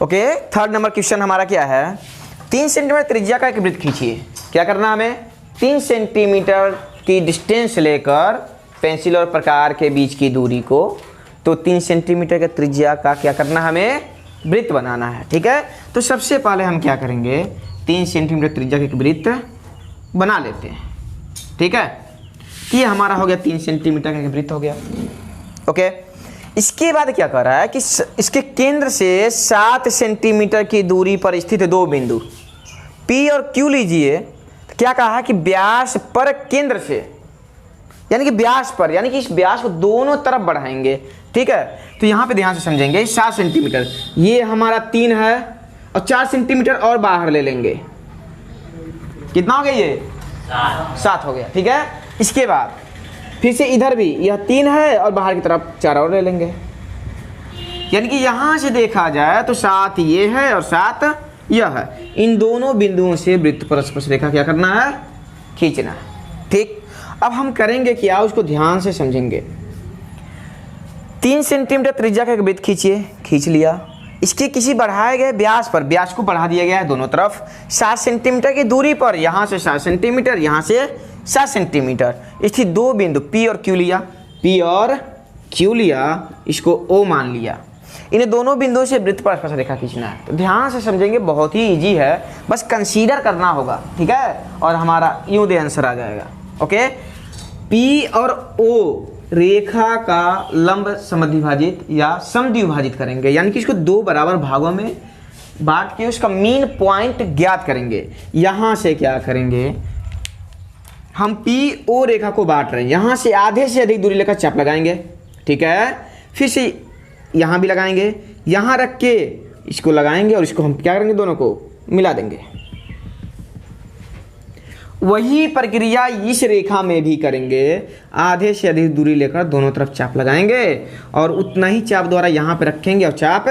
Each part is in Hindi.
ओके, थर्ड नंबर क्वेश्चन हमारा क्या है, 3 सेंटीमीटर त्रिज्या का एक वृत्त खींचिए। क्या करना हमें, 3 सेंटीमीटर की डिस्टेंस लेकर पेंसिल और प्रकार के बीच की दूरी को, तो 3 सेंटीमीटर के त्रिज्या का क्या करना, हमें वृत्त बनाना है। ठीक है, तो सबसे पहले हम क्या करेंगे, 3 सेंटीमीटर त्रिज्या का एक वृत्त बना लेते हैं। ठीक है, ये हमारा हो गया 3 सेंटीमीटर का एक वृत्त हो गया। ओके, इसके बाद क्या कर रहा है कि इसके केंद्र से 7 सेंटीमीटर की दूरी पर स्थित 2 बिंदु P और Q लीजिए। तो क्या कहा है कि व्यास पर केंद्र से, यानी कि व्यास पर, यानी कि इस व्यास को दोनों तरफ बढ़ाएंगे। ठीक है, तो यहाँ पे ध्यान से समझेंगे, 7 सेंटीमीटर ये हमारा 3 है और 4 सेंटीमीटर और बाहर ले लेंगे। कितना हो गया, ये 7 हो गया। ठीक है, इसके बाद फिर से इधर भी यह 3 है और बाहर की तरफ 4 और ले लेंगे। यानी कि यहाँ से देखा जाए तो 7 ये है और 7 यह है। इन दोनों बिंदुओं से वृत्त पर स्पर्श रेखा क्या करना है, खींचना है। ठीक, अब हम करेंगे क्या, उसको ध्यान से समझेंगे। 3 सेंटीमीटर त्रिज्या का एक वृत्त खींचिए, खींच लिया। इसके किसी बढ़ाए गए व्यास पर, व्यास को बढ़ा दिया गया है दोनों तरफ 7 सेंटीमीटर की दूरी पर, यहाँ से 7 सेंटीमीटर, यहाँ से 7 सेंटीमीटर स्थित 2 बिंदु P और Q लिया, P और Q लिया, इसको O मान लिया। इन्हें दोनों बिंदुओं से वृत्त पर स्पर्श रेखा खींचना है। तो ध्यान से समझेंगे, बहुत ही इजी है, बस कंसीडर करना होगा। ठीक है, और हमारा यूं दे आंसर आ जाएगा। ओके, P और O रेखा का लंब समद्विभाजित या समद्विभाजित करेंगे, यानी कि इसको 2 बराबर भागों में बांट के उसका मीन पॉइंट ज्ञात करेंगे। यहां से क्या करेंगे, हम PO रेखा को बांट रहे हैं, यहां से आधे से अधिक दूरी लेकर चाप लगाएंगे। ठीक है, फिर से यहां भी लगाएंगे, यहां रख के इसको लगाएंगे और इसको हम क्या करेंगे, दोनों को मिला देंगे। वही प्रक्रिया इस रेखा में भी करेंगे, आधे से अधिक दूरी लेकर दोनों तरफ चाप लगाएंगे और उतना ही चाप द्वारा यहाँ पे रखेंगे और चाप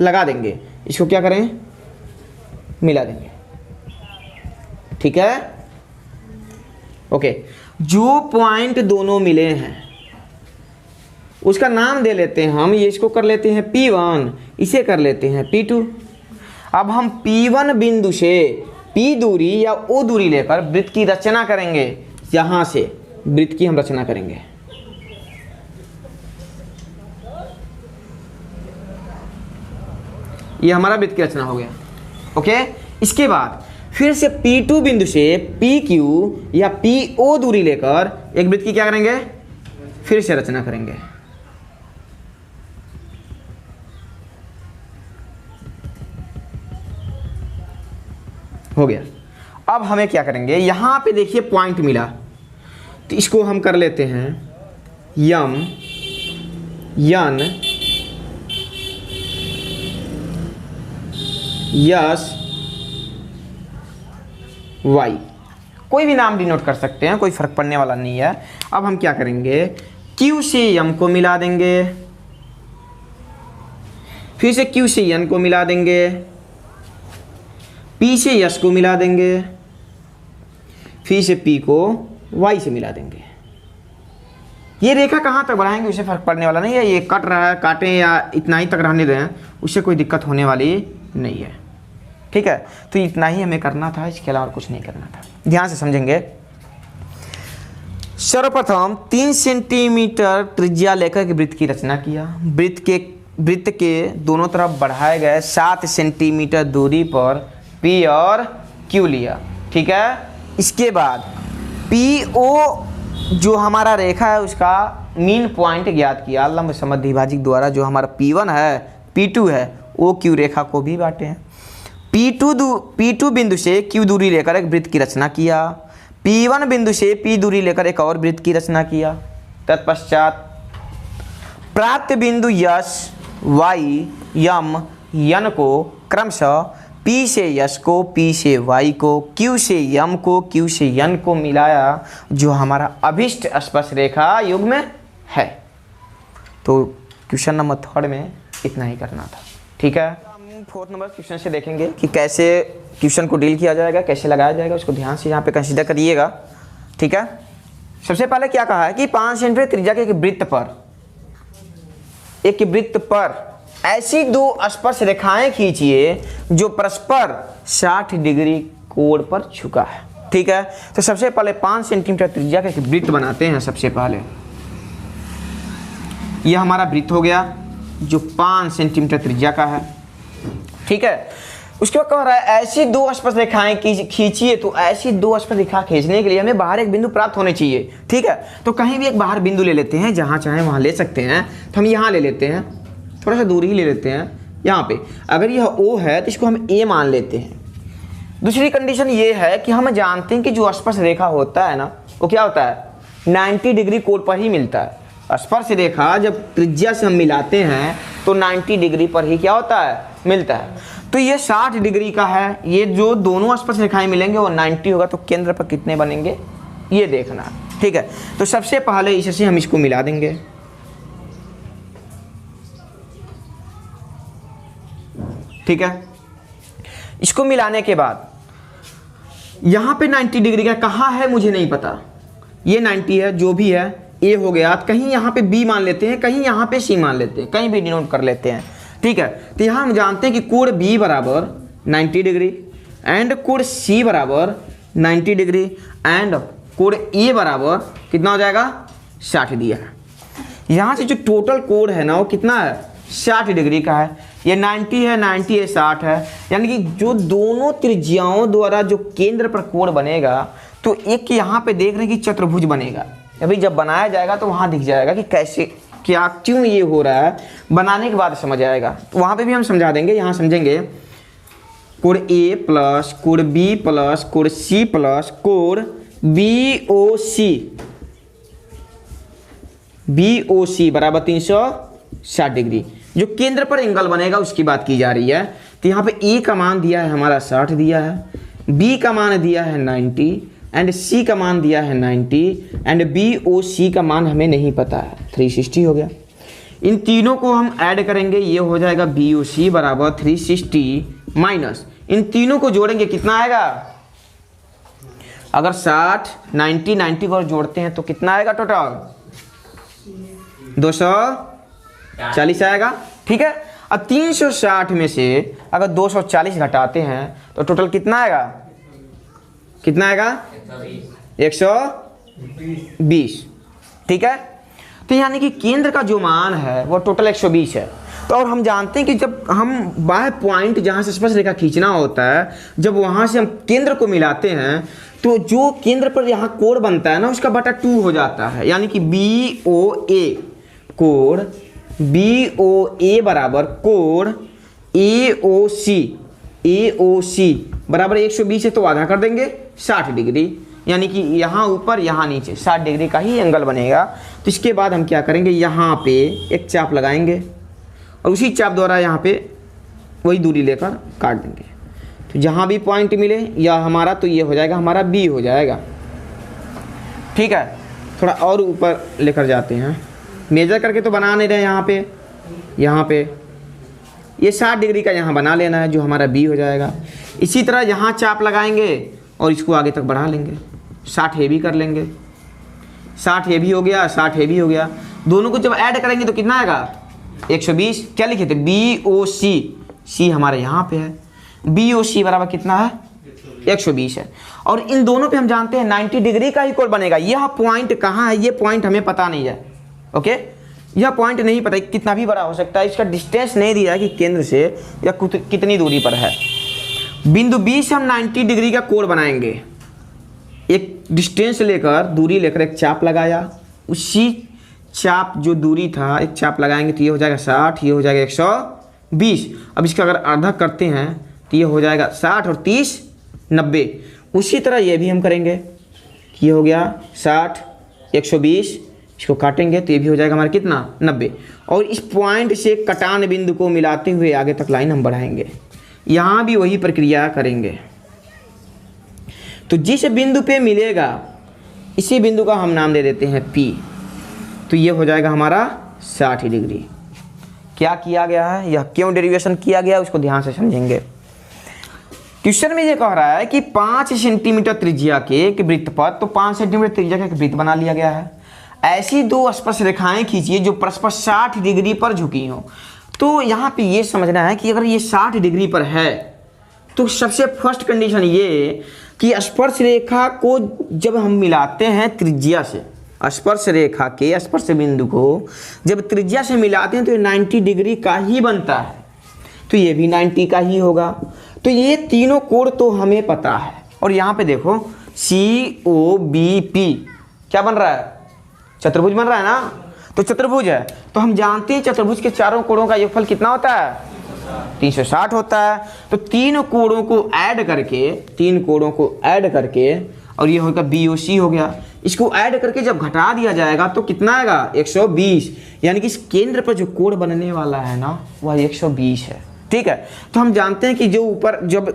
लगा देंगे। इसको क्या करें, मिला देंगे। ठीक है, ओके, जो पॉइंट दोनों मिले हैं उसका नाम दे लेते हैं हम, ये इसको कर लेते हैं P1, इसे कर लेते हैं P2। अब हम P1 बिंदु से P दूरी या O दूरी लेकर वृत्त की रचना करेंगे। यहां से वृत्त की हम रचना करेंगे। ये हमारा वृत्त की रचना हो गया। ओके, इसके बाद फिर से P2 बिंदु से PQ या PO दूरी लेकर एक वृत्त की क्या करेंगे, फिर से रचना करेंगे। हो गया। अब हमें क्या करेंगे, यहां पे देखिए पॉइंट मिला, तो इसको हम कर लेते हैं यम यन यस वाई, कोई भी नाम डिनोट कर सकते हैं, कोई फर्क पड़ने वाला नहीं है। अब हम क्या करेंगे, Q से यम को मिला देंगे, फिर से Q से यन को मिला देंगे, P से यस को मिला देंगे, फिर से P को Y से मिला देंगे। ये रेखा कहाँ तक बढ़ाएंगे उससे फर्क पड़ने वाला नहीं है, ये कट रहा है, काटें या इतना ही तक रहने दें, उससे कोई दिक्कत होने वाली नहीं है। ठीक है, तो इतना ही हमें करना था, इसके अलावा कुछ नहीं करना था। ध्यान से समझेंगे। सर्वप्रथम 3 सेंटीमीटर त्रिज्या लेकर के वृत्त की रचना किया। वृत्त के दोनों तरफ बढ़ाए गए 7 सेंटीमीटर दूरी पर P और Q लिया। ठीक है, इसके बाद PO जो हमारा रेखा है उसका मीन पॉइंट ज्ञात किया लंब समद्विभाजक द्वारा। जो हमारा P1 है, P2 है, OQ रेखा को भी बांटे हैं। P2 बिंदु से Q दूरी लेकर एक वृत्त की रचना किया। P1 बिंदु से P दूरी लेकर एक और वृत्त की रचना किया। तत्पश्चात प्राप्त बिंदु यस, Y, यम, यन को क्रमशः P से यस को, P से Y को, Q से यम को, Q से यन को मिलाया, जो हमारा अभिष्ट स्पर्श रेखा युग्म है। तो क्वेश्चन नंबर 3 में इतना ही करना था। ठीक है, हम 4th नंबर क्वेश्चन से देखेंगे कि कैसे क्वेश्चन को डील किया जाएगा, कैसे लगाया जाएगा, उसको ध्यान से यहाँ पे कंसीडर करिएगा। ठीक है, सबसे पहले क्या कहा है कि 5 सेंटीमीटर त्रिज्या के एक वृत्त पर ऐसी दो स्पर्श रेखाएं खींचिए जो परस्पर 60 डिग्री कोण पर झुका है। ठीक है, तो सबसे पहले 5 सेंटीमीटर त्रिज्या का एक वृत्त बनाते हैं। सबसे पहले यह हमारा वृत्त हो गया जो 5 सेंटीमीटर त्रिज्या का है। ठीक है, उसके बाद कह रहा है ऐसी दो स्पर्श रेखाएं खींचिए। तो ऐसी दो स्पर्श रेखा खींचने के लिए हमें बाहर एक बिंदु प्राप्त होने चाहिए। ठीक है, तो कहीं भी एक बाहर बिंदु ले लेते हैं, जहां चाहे वहां ले सकते हैं। तो हम यहाँ ले लेते हैं, थोड़ा सा दूरी ही ले लेते हैं यहाँ पे। अगर यह O है तो इसको हम A मान लेते हैं। दूसरी कंडीशन ये है कि हम जानते हैं कि जो स्पर्श रेखा होता है ना, वो क्या होता है, 90 डिग्री कोण पर ही मिलता है। स्पर्श रेखा जब त्रिज्या से हम मिलाते हैं तो 90 डिग्री पर ही क्या होता है, मिलता है। तो ये 60 डिग्री का है, ये जो दोनों स्पर्श रेखाएं मिलेंगे वो 90 होगा। तो केंद्र पर कितने बनेंगे ये देखना। ठीक है, तो सबसे पहले इससे हम इसको मिला देंगे। ठीक है, इसको मिलाने के बाद यहां पे 90 डिग्री का कहाँ है मुझे नहीं पता, ये 90 है, जो भी है A हो गया। कहीं यहाँ पे B मान लेते हैं, कहीं यहाँ पे C मान लेते हैं, कहीं भी डिनोट कर लेते हैं। ठीक है, तो यहाँ हम जानते हैं कि कोण B बराबर 90 डिग्री एंड कोण C बराबर 90 डिग्री एंड कोण A बराबर कितना हो जाएगा, 60 दिया है। यहाँ से जो टोटल कोण है ना वो कितना है, 60 डिग्री का है। ये 90 है, 90 है, 60 है। यानी कि जो दोनों त्रिज्याओं द्वारा जो केंद्र पर कोण बनेगा, तो एक यहाँ पे देख रहे हैं कि चतुर्भुज बनेगा। अभी जब बनाया जाएगा तो वहाँ दिख जाएगा कि कैसे, क्या, क्यों ये हो रहा है। बनाने के बाद समझ आएगा, तो वहाँ पे भी हम समझा देंगे। यहाँ समझेंगे कोण A प्लस कोण B प्लस कोण C प्लस कोण BOC बराबर 360 डिग्री। जो केंद्र पर एंगल बनेगा उसकी बात की जा रही है। तो यहाँ पे A का मान दिया है हमारा 60 दिया है, B का मान दिया है 90 एंड C का मान दिया है 90 एंड BOC का मान हमें नहीं पता है, 360 हो गया। इन तीनों को हम ऐड करेंगे, ये हो जाएगा BOC बराबर 360 माइनस इन तीनों को जोड़ेंगे कितना आएगा, अगर 60 90 90 को जोड़ते हैं तो कितना आएगा टोटल, 240 आएगा। ठीक है, अब 360 में से अगर 240 घटाते हैं तो टोटल कितना आएगा, कितना आएगा 120। ठीक है, तो यानी कि केंद्र का जो मान है वो टोटल 120 है। तो और हम जानते हैं कि जब हम बाह्य पॉइंट जहाँ से स्पर्श रेखा खींचना होता है, जब वहाँ से हम केंद्र को मिलाते हैं तो जो केंद्र पर यहाँ कोण बनता है ना उसका बटा 2 हो जाता है। यानी कि BOA कोण BOA बराबर कोण AOC बराबर 120 है, तो आधा कर देंगे 60 डिग्री। यानी कि यहाँ ऊपर यहाँ नीचे 60 डिग्री का ही एंगल बनेगा। तो इसके बाद हम क्या करेंगे, यहाँ पे एक चाप लगाएंगे और उसी चाप द्वारा यहाँ पे वही दूरी लेकर काट देंगे। तो जहाँ भी पॉइंट मिले या हमारा, तो ये हो जाएगा हमारा B हो जाएगा। ठीक है, थोड़ा और ऊपर लेकर जाते हैं, मेजर करके तो बना नहीं रहे। यहाँ पे ये 60 डिग्री का यहाँ बना लेना है, जो हमारा B हो जाएगा। इसी तरह यहाँ चाप लगाएंगे और इसको आगे तक बढ़ा लेंगे, 60 ये भी कर लेंगे, 60 ये भी हो गया, 60 ये भी हो गया। दोनों को जब ऐड करेंगे तो कितना आएगा 120। क्या लिखे थे, BOC, C हमारे यहाँ पे है, BOC बराबर कितना है 120 है। और इन दोनों पे हम जानते हैं 90 डिग्री का ही कोण बनेगा। यह पॉइंट कहाँ है, ये पॉइंट हमें पता नहीं है। ओके, यह पॉइंट नहीं पता, कितना भी बड़ा हो सकता है। इसका डिस्टेंस नहीं दिया है कि केंद्र से या कितनी दूरी पर है। बिंदु B से हम 90 डिग्री का कोण बनाएंगे। एक डिस्टेंस लेकर, दूरी लेकर एक चाप लगाया, उसी चाप जो दूरी था एक चाप लगाएंगे तो ये हो जाएगा 60, ये हो जाएगा 120। अब इसका अगर आधा करते हैं तो ये हो जाएगा 60 और 30 90। उसी तरह ये भी हम करेंगे, ये हो गया 60 120, इसको काटेंगे तो ये भी हो जाएगा हमारा कितना 90। और इस पॉइंट से कटान बिंदु को मिलाते हुए आगे तक लाइन हम बढ़ाएंगे। यहाँ भी वही प्रक्रिया करेंगे। तो जिस बिंदु पे मिलेगा इसी बिंदु का हम नाम दे देते हैं P। तो ये हो जाएगा हमारा 60 डिग्री। क्या किया गया है, यह क्यों डेरिवेशन किया गया उसको ध्यान से समझेंगे। क्वेश्चन में ये कह रहा है कि 5 सेंटीमीटर त्रिज्या के एक वृत्त पर, तो 5 सेंटीमीटर त्रिज्या का एक वृत्त बना लिया गया है। ऐसी दो स्पर्श रेखाएं खींचिए जो परस्पर 60 डिग्री पर झुकी हो। तो यहाँ पे ये समझना है कि अगर ये 60 डिग्री पर है तो सबसे फर्स्ट कंडीशन ये कि स्पर्श रेखा को जब हम मिलाते हैं त्रिज्या से, स्पर्श रेखा के स्पर्श बिंदु को जब त्रिज्या से मिलाते हैं तो ये 90 डिग्री का ही बनता है, तो ये भी 90 का ही होगा। तो ये तीनों कोण तो हमें पता है। और यहाँ पे देखो COBP क्या बन रहा है, चतुर्भुज बन रहा है ना, तो चतुर्भुज है तो हम जानते हैं चतुर्भुज के चारों कोणों का योगफल कितना होता है, 360 होता है। तो तीन कोणों को ऐड करके और ये होगा BOC हो गया, इसको ऐड करके जब घटा दिया जाएगा तो कितना आएगा 120, यानी कि इस केंद्र पर जो कोण बनने वाला है ना वह 120 है। ठीक है, तो हम जानते हैं कि जो ऊपर जब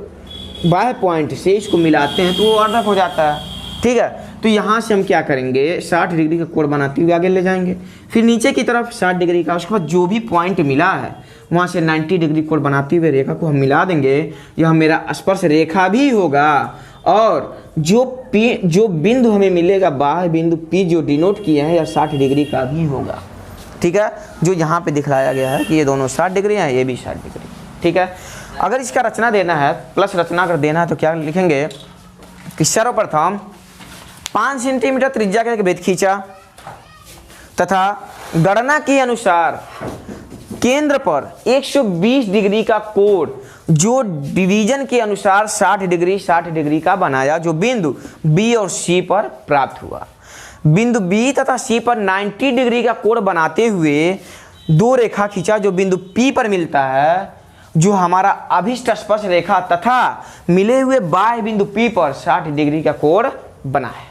बाह्य पॉइंट से इसको मिलाते हैं तो वो अर्धक हो जाता है। ठीक है, तो यहाँ से हम क्या करेंगे 60 डिग्री का कोण बनाते हुए आगे ले जाएंगे, फिर नीचे की तरफ 60 डिग्री का, उसके बाद जो भी पॉइंट मिला है वहाँ से 90 डिग्री कोण बनाते हुए रेखा को हम मिला देंगे, यह मेरा स्पर्श रेखा भी होगा। और जो बिंदु हमें मिलेगा बाह्य बिंदु P जो डिनोट किए हैं यह 60 डिग्री का भी होगा। ठीक है, जो यहाँ पे दिखलाया गया है कि ये दोनों 60 डिग्री हैं, ये भी 60 डिग्री। ठीक है, अगर इसका रचना देना है प्लस रचना अगर देना है तो क्या लिखेंगे कि सर्वप्रथम 5 सेंटीमीटर त्रिज्या का एक वृत्त खींचा तथा गणना के अनुसार केंद्र पर 120 डिग्री का कोण जो डिवीजन के अनुसार 60 डिग्री का बनाया, जो बिंदु B और C पर प्राप्त हुआ। बिंदु B तथा C पर 90 डिग्री का कोण बनाते हुए दो रेखा खींचा जो बिंदु P पर मिलता है, जो हमारा अभिष्ट स्पर्श रेखा तथा मिले हुए बाह्य बिंदु P पर 60 डिग्री का कोण बना है।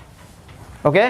ओके,